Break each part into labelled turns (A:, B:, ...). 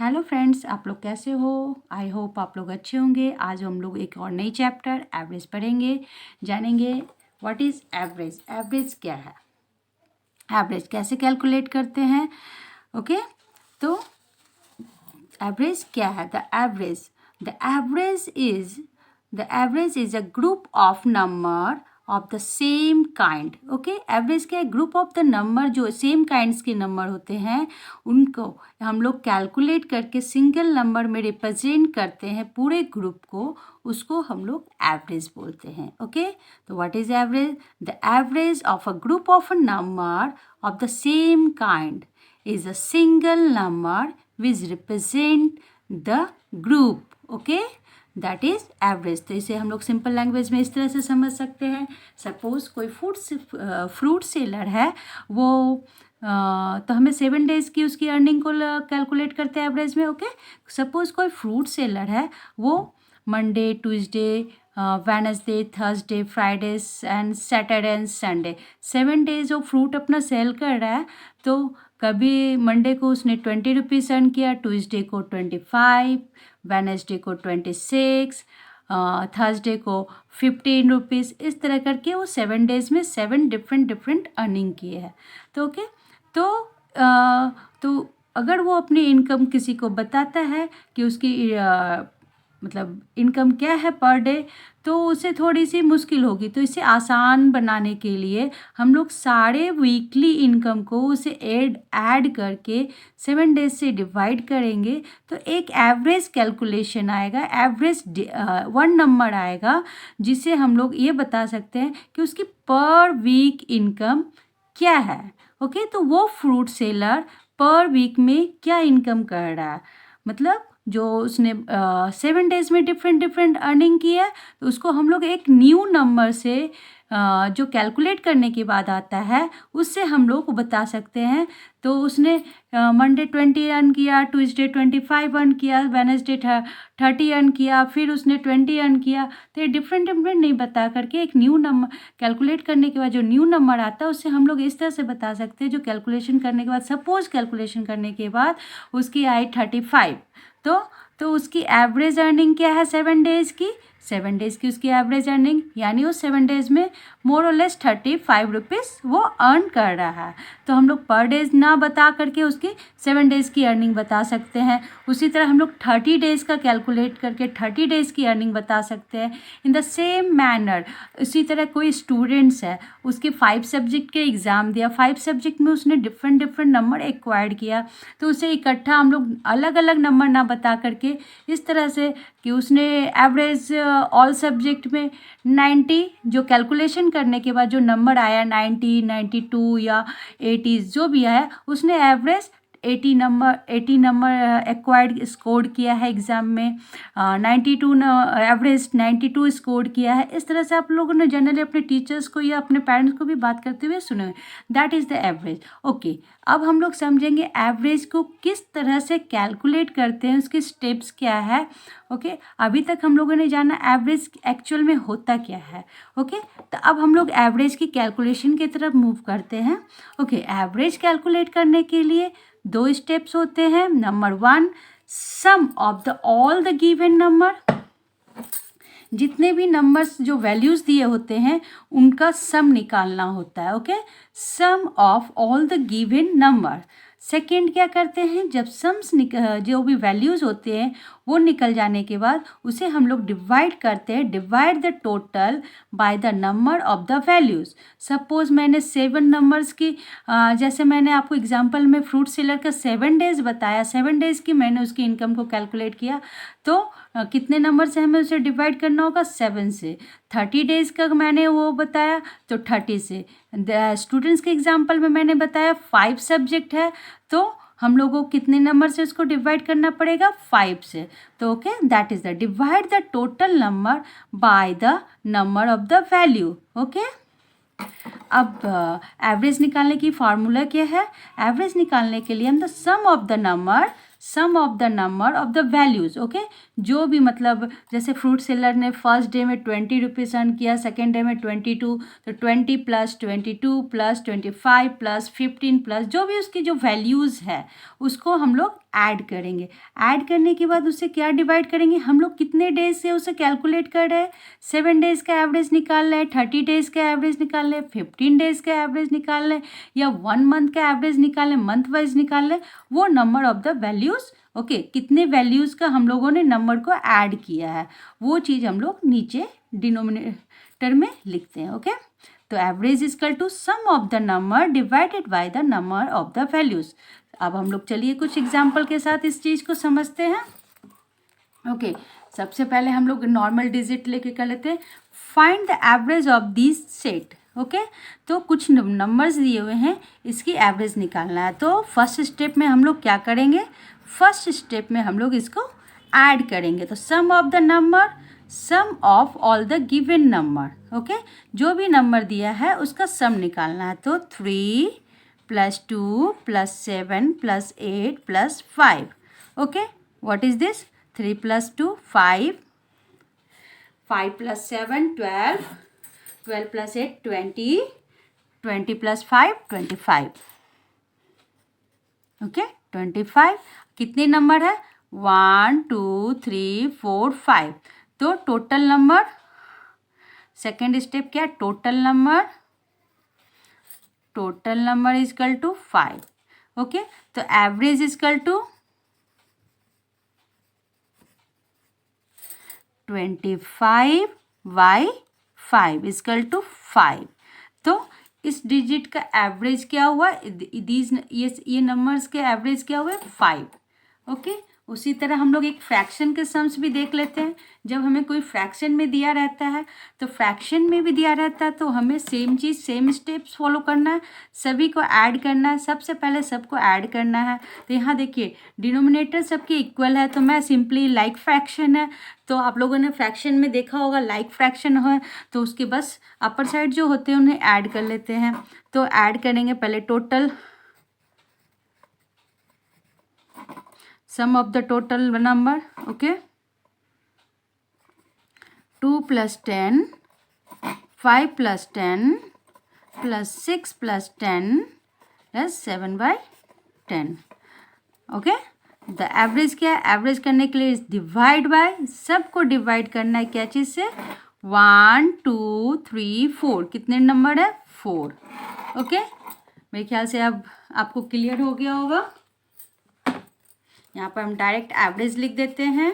A: Hello friends, आप लोग कैसे हो? आई होप आप लोग अच्छे होंगे। आज हम लोग एक और नई चैप्टर एवरेज पढ़ेंगे, जानेंगे व्हाट इज़ एवरेज। एवरेज क्या है, एवरेज कैसे कैलकुलेट करते हैं। ओके, तो एवरेज क्या है? The average is a group of number of the same kind. Okay, average क्या है? ग्रुप ऑफ द नंबर जो सेम काइंड्स के नंबर होते हैं उनको हम लोग कैलकुलेट करके सिंगल नंबर में रिप्रेजेंट करते हैं पूरे ग्रुप को, उसको हम लोग एवरेज बोलते हैं। ओके, तो what is average? The average of a group of a number of the same kind is a single number which represent the group. Okay, that is average. तो इसे हम लोग सिंपल लैंग्वेज में इस तरह से समझ सकते हैं। सपोज कोई फ्रूट सेलर है, वो तो हमें 7 डेज़ की उसकी अर्निंग को कैलकुलेट करते हैं एवरेज में। ओके, सपोज कोई फ्रूट सेलर है, वो Monday, Tuesday, Wednesday, Thursday, Friday and Saturday and Sunday 7 days वो फ्रूट अपना सेल कर रहा है। तो कभी मंडे को उसने 20 रुपीज़ अर्न किया, ट्यूसडे को 25, वेनसडे को 26, थर्सडे को 15 रुपीज़, इस तरह करके वो 7 डेज़ में 7 डिफरेंट अर्निंग किए हैं। तो ओके, तो अगर वो अपनी इनकम किसी को बताता है कि उसकी मतलब इनकम क्या है पर डे, तो उसे थोड़ी सी मुश्किल होगी। तो इसे आसान बनाने के लिए हम लोग सारे वीकली इनकम को उसे ऐड करके 7 डेज से डिवाइड करेंगे, तो एक एवरेज कैलकुलेशन आएगा, एवरेज वन नंबर आएगा, जिसे हम लोग ये बता सकते हैं कि उसकी पर वीक इनकम क्या है। ओके, तो वो फ्रूट सेलर पर वीक में क्या इनकम कर रहा है, मतलब जो उसने 7 डेज में डिफरेंट अर्निंग की है, तो उसको हम लोग एक न्यू नंबर से जो कैलकुलेट करने के बाद आता है, उससे हम लोग बता सकते हैं। तो उसने मंडे 20 अर्न किया, ट्यूसडे 25 अर्न किया, वेनसडे 30 अर्न किया, फिर उसने 20 अर्न किया। तो ये डिफरेंट नहीं बता करके एक न्यू नंबर कैलकुलेट करने के बाद जो न्यू नंबर आता है, उससे हम लोग इस तरह से बता सकते हैं। जो कैलकुलेशन करने के बाद, सपोज कैलकुलेशन करने के बाद उसकी आई 35, तो उसकी एवरेज अर्निंग क्या है 7 डेज़ की? 7 डेज़ की उसकी एवरेज अर्निंग, यानी वो 7 डेज़ में मोर और लेस 35 रुपीज़ वो अर्न कर रहा है। तो हम लोग पर डेज ना बता करके उसकी 7 डेज़ की अर्निंग बता सकते हैं। उसी तरह हम लोग 30 डेज़ का कैलकुलेट करके 30 डेज़ की अर्निंग बता सकते हैं। इन द सेम मैनर, इसी तरह कोई स्टूडेंट्स है, उसके 5 सब्जेक्ट के एग्ज़ाम दिया, 5 सब्जेक्ट में उसने डिफरेंट नंबर एक्वायर्ड किया, तो उसे इकट्ठा हम लोग अलग अलग नंबर ना बता करके इस तरह से कि उसने एवरेज ऑल सब्जेक्ट में 90, जो कैलकुलेशन करने के बाद जो नंबर आया 90, 92 या 80 जो भी आया, उसने एवरेज 80 नंबर एक्वायर्ड स्कोर किया है एग्ज़ाम में, 92 एवरेज 92 स्कोर किया है। इस तरह से आप लोगों ने जनरली अपने टीचर्स को या अपने पेरेंट्स को भी बात करते हुए सुने, that is the average. Okay, अब हम लोग समझेंगे एवरेज को किस तरह से कैलकुलेट करते हैं, उसके स्टेप्स क्या है। ओके, अभी तक हम लोगों ने जाना एवरेज एक्चुअल में होता क्या है। ओके, तो अब हम लोग एवरेज की कैलकुलेशन की तरफ मूव करते हैं। ओके, एवरेज कैलकुलेट करने के लिए 2 स्टेप्स होते हैं। Number 1, sum of the all the given number, जितने भी नंबर्स जो वैल्यूज़ दिए होते हैं उनका सम निकालना होता है। Okay, sum of all the given number. Second क्या करते हैं, जब सम्स जो भी वैल्यूज़ होते हैं वो निकल जाने के बाद उसे हम लोग डिवाइड करते हैं, divide the total bye the number of the values. Suppose मैंने 7 नंबर्स की जैसे मैंने आपको एग्जांपल में फ्रूट सेलर का 7 डेज़ बताया, 7 डेज़ की मैंने उसकी इनकम को कैलकुलेट किया, तो कितने नंबर से हमें उसे डिवाइड करना होगा? 7 से। 30 डेज़ का मैंने वो बताया तो 30 से। स्टूडेंट्स के एग्जांपल में मैंने बताया 5 सब्जेक्ट है, तो हम लोगों को कितने नंबर से उसको डिवाइड करना पड़ेगा? 5 से। तो okay, that is the divide the total number by the number of the value. Okay, अब एवरेज निकालने की फार्मूला क्या है? एवरेज निकालने के लिए हम the sum of the number of the values. Okay, जो भी मतलब जैसे फ्रूट सेलर ने फर्स्ट डे में 20 रुपीज़ अर्न किया, सेकेंड डे में 22, तो 20 प्लस 22 प्लस 25 प्लस 15 प्लस जो भी उसकी जो वैल्यूज़ है उसको हम लोग ऐड करेंगे। ऐड करने के बाद उससे क्या डिवाइड करेंगे, हम लोग कितने डेज से उसे कैलकुलेट कर रहे हैं, 7 डेज का एवरेज निकाल रहे हैं, 30 डेज का एवरेज निकाल रहे हैं, 15 डेज का एवरेज निकाल रहे हैं, या 1 मंथ का एवरेज निकाल रहे हैं, मंथ वाइज निकाल रहे हैं, वो number of the values. Okay, कितने वैल्यूज़ का हम लोगों ने नंबर को ऐड किया है, वो चीज़ हम लोग नीचे डिनोमिनेटर में लिखते हैं। ओके, तो average is equal to sum of the number divided by the number of the values. अब हम लोग चलिए कुछ एग्जाम्पल के साथ इस चीज़ को समझते हैं। ओके, सबसे पहले हम लोग नॉर्मल डिजिट लेके कर लेते हैं। Find the average of this set. Okay, तो कुछ नंबर्स दिए हुए हैं, इसकी एवरेज निकालना है। तो फर्स्ट स्टेप में हम लोग क्या करेंगे, फर्स्ट स्टेप में हम लोग इसको ऐड करेंगे। तो sum of the number, sum of all the given number. Okay, जो भी नंबर दिया है उसका सम निकालना है। तो 3 + 2 + 7 + 8 + 5। Okay, what is this, 3 + 2 5, 5 + 7 12, 12 + 8 20, 20 + 5 25। Okay, 25। कितने नंबर है, 1 2 3 4 5। तो टोटल नंबर, सेकेंड स्टेप क्या है, total number, total number is equal to 5। Okay, तो average is equal to 25/5 is equal to 5। तो इस डिजिट का एवरेज क्या हुआ, ये नंबर्स के एवरेज क्या हुए, 5। ओके, उसी तरह हम लोग एक फ्रैक्शन के सम्स भी देख लेते हैं। जब हमें कोई फ्रैक्शन में दिया रहता है, तो फ्रैक्शन में भी दिया रहता है, तो हमें सेम चीज़, सेम स्टेप्स फॉलो करना है, सभी को ऐड करना है। सबसे पहले सबको ऐड करना है। तो यहाँ देखिए डिनोमिनेटर सबके इक्वल है, तो मैं सिंपली लाइक फ्रैक्शन है, तो आप लोगों ने फ्रैक्शन में देखा होगा, लाइक फ्रैक्शन है तो उसके बस अपर साइड जो होते हैं उन्हें ऐड कर लेते हैं। तो ऐड करेंगे पहले total, sum of the total number। okay, 2 + 10, 5 + 10 + 6 + 10 + 7/10। Okay, the average क्या है, एवरेज करने के लिए डिवाइड बाय, सबको डिवाइड करना है क्या चीज़ से, 1 2 3 4। कितने नंबर है, 4। ओके, मेरे ख्याल से अब आपको क्लियर हो गया होगा। यहाँ पर हम डायरेक्ट एवरेज लिख देते हैं।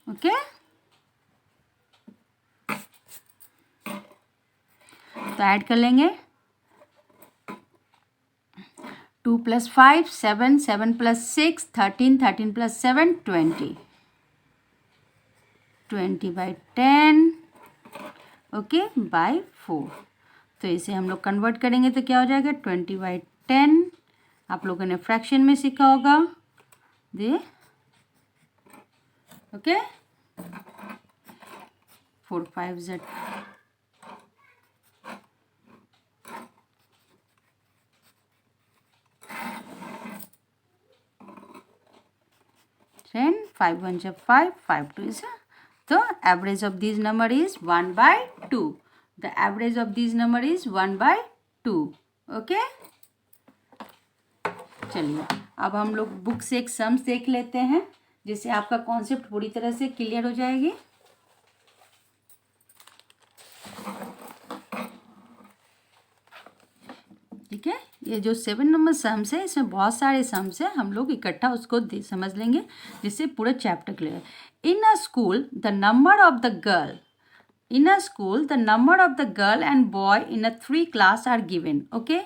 A: ओके, तो ऐड कर लेंगे, 2 + 5 7, 7 + 6 13, 13 + 7 20, 20/10। Okay, by 4। तो इसे हम लोग कन्वर्ट करेंगे तो क्या हो जाएगा, 20/10। आप लोगों ने फ्रैक्शन में सीखा होगा दे। Okay, 4 5 Z 10, 5 1 = 5, 5 2 is, so average of these number is 1/2. The average of these number is 1/2. Okay, चलिए अब हम लोग बुक से एक सम्स देख लेते हैं, जिससे आपका कॉन्सेप्ट पूरी तरह से क्लियर हो जाएगी। ठीक है, ये जो 7 नंबर सम्स है, इसमें बहुत सारे सम्स है, हम लोग इकट्ठा उसको समझ लेंगे, जिससे पूरा chapter clear. In a school the number of the girl, in a school the number of the girl and boy in a 3 class are given। okay,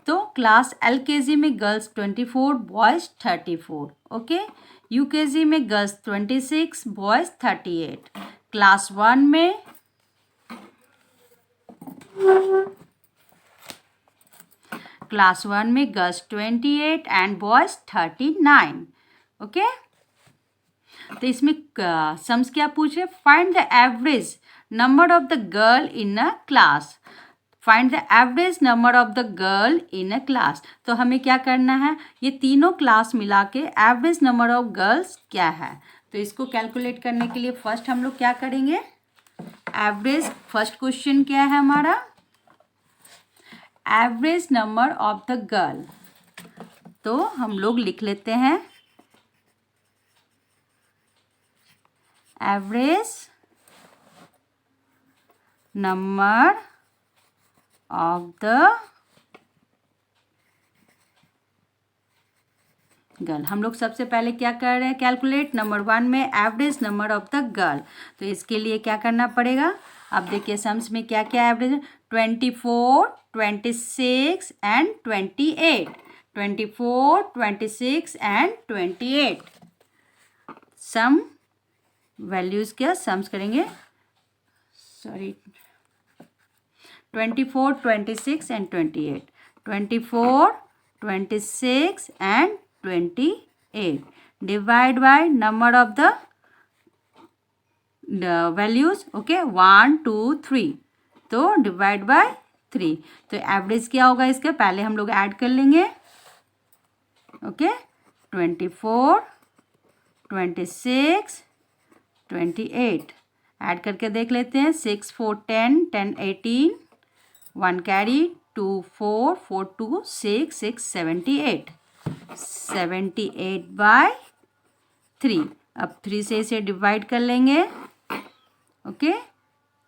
A: तो क्लास LKG में गर्ल्स 24, बॉयज़ 34। ओके, UKG में girls 26, boys 38। Class 1 में girls 28 and boys 39। Okay, तो इसमें sums क्या पूछ रहे, find the average number of the girl in a class. Find the average number of the girl in a class. तो हमें क्या करना है, ये तीनों क्लास मिला के एवरेज नंबर ऑफ गर्ल्स क्या है। तो इसको कैलकुलेट करने के लिए फर्स्ट हम लोग क्या करेंगे, एवरेज, फर्स्ट क्वेश्चन क्या है हमारा, average number of the girl. तो हम लोग लिख लेते हैं average number of the girl. हम लोग सबसे पहले क्या कर रहे हैं, कैलकुलेट नंबर 1 में average number of the girl. तो इसके लिए क्या करना पड़ेगा, अब देखिए सम्स में क्या क्या एवरेज है, 24, 26 एंड 28, 24, 26 एंड 28। सम वैल्यूज क्या सम्स करेंगे, sorry 24, 26 and 28, 24, 26 and 28 divide by number of the values, okay 1 2 3, तो divide by 3। तो एवरेज क्या होगा इसका, पहले हम लोग ऐड कर लेंगे, ओके 24, 26, 28 ऐड करके देख लेते हैं, 6 4 10, 10 18, 1 कैरी, 2 4, 4 2 6, 6 78, 78 बाय 3। अब 3 से इसे डिवाइड कर लेंगे, ओके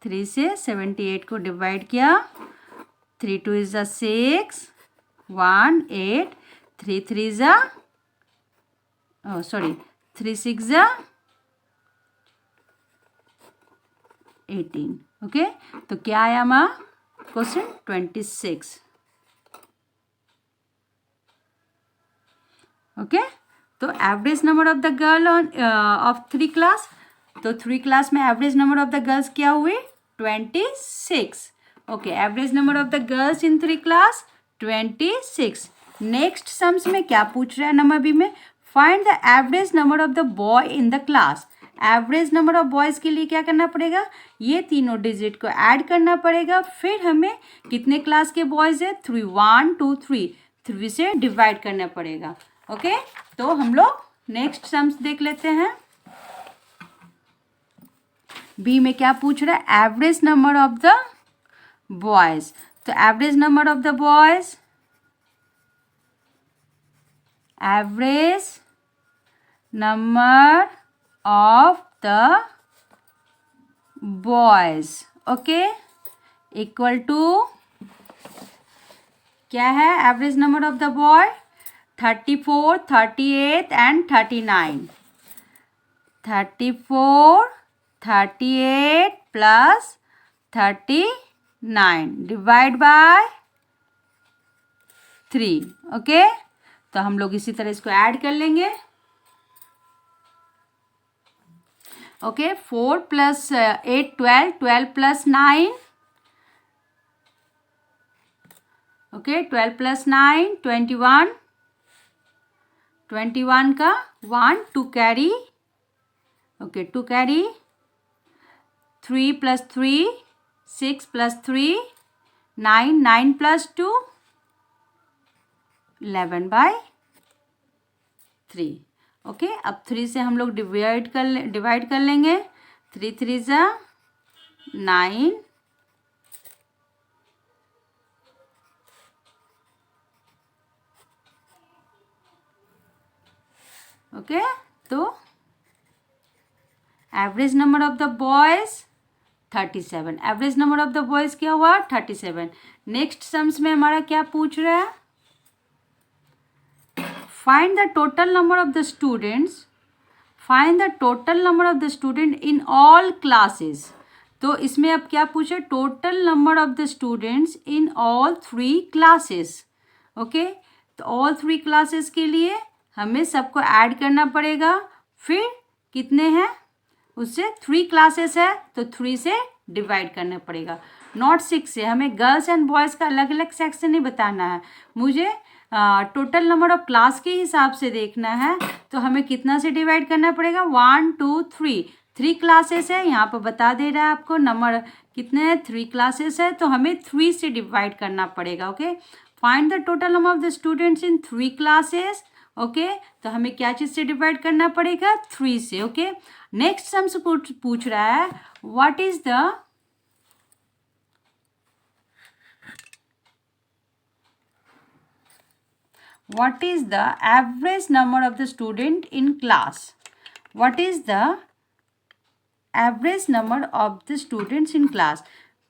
A: 3 से 78 को डिवाइड किया, 3 2 इज 6, 1 8, 3 3 इज 3 6 18, ओके। तो क्या आया हमारा क्वेश्चन 26, ओके। तो average number of the girl on off 3 class, तो 3 क्लास में average number of the girls क्या हुए 26, okay. Average number of the girls in 3 class 26। Next sums में क्या पूछ रहा है नंबर बी में, find the average number of the boy in the class. Average number of boys के लिए क्या करना पड़ेगा, ये तीनों डिजिट को ऐड करना पड़ेगा, फिर हमें कितने क्लास के बॉयज़ है 3, 1 2 3, 3 से डिवाइड करना पड़ेगा, ओके। तो हम लोग नेक्स्ट सम्स देख लेते हैं। बी में क्या पूछ रहा है, average number of the boys. तो average number of the boys, average number of the boys, okay, equal to क्या है average number of the boy 34, 38 and 39, 34, 38 plus 39 divide by 3, okay. तो हम लोग इसी तरह इसको ऐड कर लेंगे, okay 4 plus 8 12, 12 plus 9, okay 12 plus 9 21, 21 का 1 2 carry, okay 2 carry, 3 plus 3 6 plus 3 9, 9 plus 2 11 by 3, okay. अब 3 से हम लोग डिवाइड कर लेंगे, 3 3 जा 9, ओके। तो average number of the boys 37, average number of the boys क्या हुआ 37। नेक्स्ट सम्स में हमारा क्या पूछ रहा है, find the total number of the students, find the total number of the student in all classes. तो इसमें अब क्या पूछा, total number of the students in all 3 classes, okay. तो ऑल 3 क्लासेस के लिए हमें सबको ऐड करना पड़ेगा, फिर कितने हैं उससे 3 क्लासेस है तो 3 से डिवाइड करना पड़ेगा, नॉट 6 से। हमें गर्ल्स एंड बॉयज़ का अलग अलग सेक्शन नहीं बताना है, मुझे टोटल नंबर ऑफ क्लास के हिसाब से देखना है। तो हमें कितना से डिवाइड करना पड़ेगा 1 2 3, 3 क्लासेस है, यहाँ पर बता दे रहा है आपको नंबर कितने हैं 3 क्लासेस है, तो हमें 3 से डिवाइड करना पड़ेगा, okay. Find the total number of the students in 3 classes, okay, तो हमें क्या चीज़ से डिवाइड करना पड़ेगा? 3 से। ओके, नेक्स्ट हमसे पूछ रहा है what is the average number of the student in class? What is the average number of the students in class?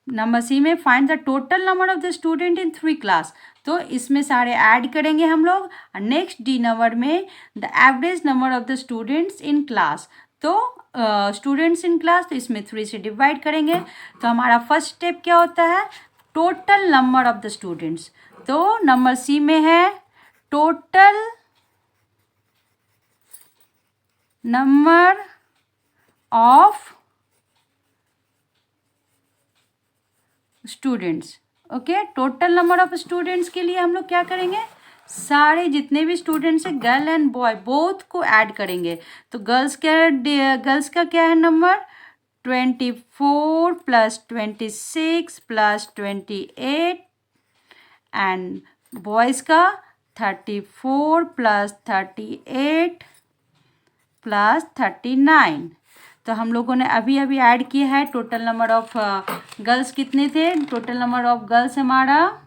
A: Number C में find the total number of the student in 3 class. तो इसमें सारे add करेंगे हम लोग। Next D number में the average number of the students in class. तो students in class, तो इसमें 3 से डिवाइड करेंगे। तो हमारा फर्स्ट स्टेप क्या होता है? Total number of the students. तो नंबर सी में है total number of students. Okay, total number of students के लिए हम लोग क्या करेंगे? सारे जितने भी स्टूडेंट्स हैं, गर्ल एंड बॉय बोथ को ऐड करेंगे। तो गर्ल्स का क्या है number? 24 plus 26 plus 28 and boys का 34 प्लस 38 प्लस 39। तो हम लोगों ने अभी अभी ऐड किया है। टोटल नंबर ऑफ गर्ल्स कितने थे? टोटल नंबर ऑफ गर्ल्स हमारा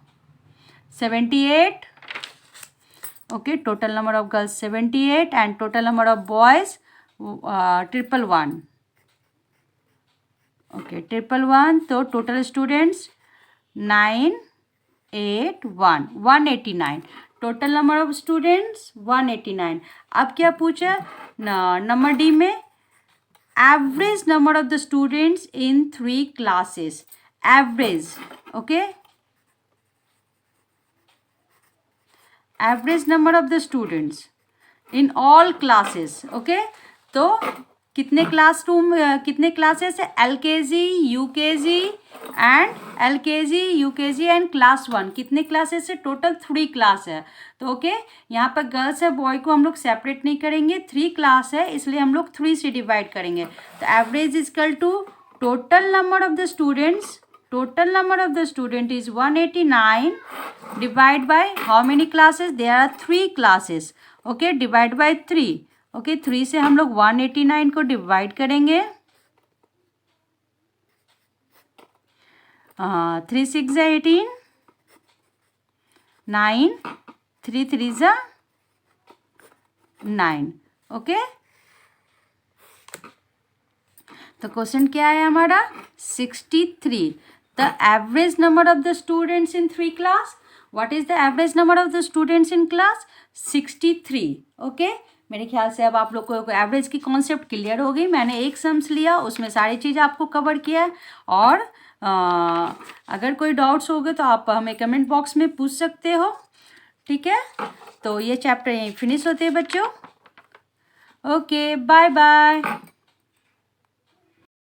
A: 78। Okay, total number of girls 78 and total number of boys 111। Okay, 111। तो total students 189। Total number of students 189। अब क्या पूछा नंबर डी में? Average number of the students in 3 classes. Average, okay, average number of the students in all classes. Okay, तो कितने classes है? LKG, UKG and class 1। कितने classes है? Total 3 class है। तो ओके, यहाँ पर गर्ल्स है, बॉय को हम लोग सेपरेट नहीं करेंगे। 3 क्लास है, इसलिए हम लोग 3 से डिवाइड करेंगे। तो average is equal to total number of the students. Total number of the student is 189 divide by how many classes? There are 3 classes. Okay, divide by 3। Okay, 3 से हम लोग 189 को डिवाइड करेंगे। 3 6 ज़ा 18, 9, 3 3 ज़ा 9। ओके, तो क्वेश्चन क्या है हमारा? 63। The average number of the students in 3 class. What is the average number of the students in class? 63। Okay, मेरे ख्याल से अब आप लोग को एवरेज की कॉन्सेप्ट क्लियर हो गई। मैंने एक सम्स लिया, उसमें सारी चीज़ आपको कवर किया है। और अगर कोई डाउट्स हो गए तो आप हमें कमेंट बॉक्स में पूछ सकते हो। ठीक है, तो ये चैप्टर यहीं फिनिश होते हैं बच्चों। Okay, bye bye.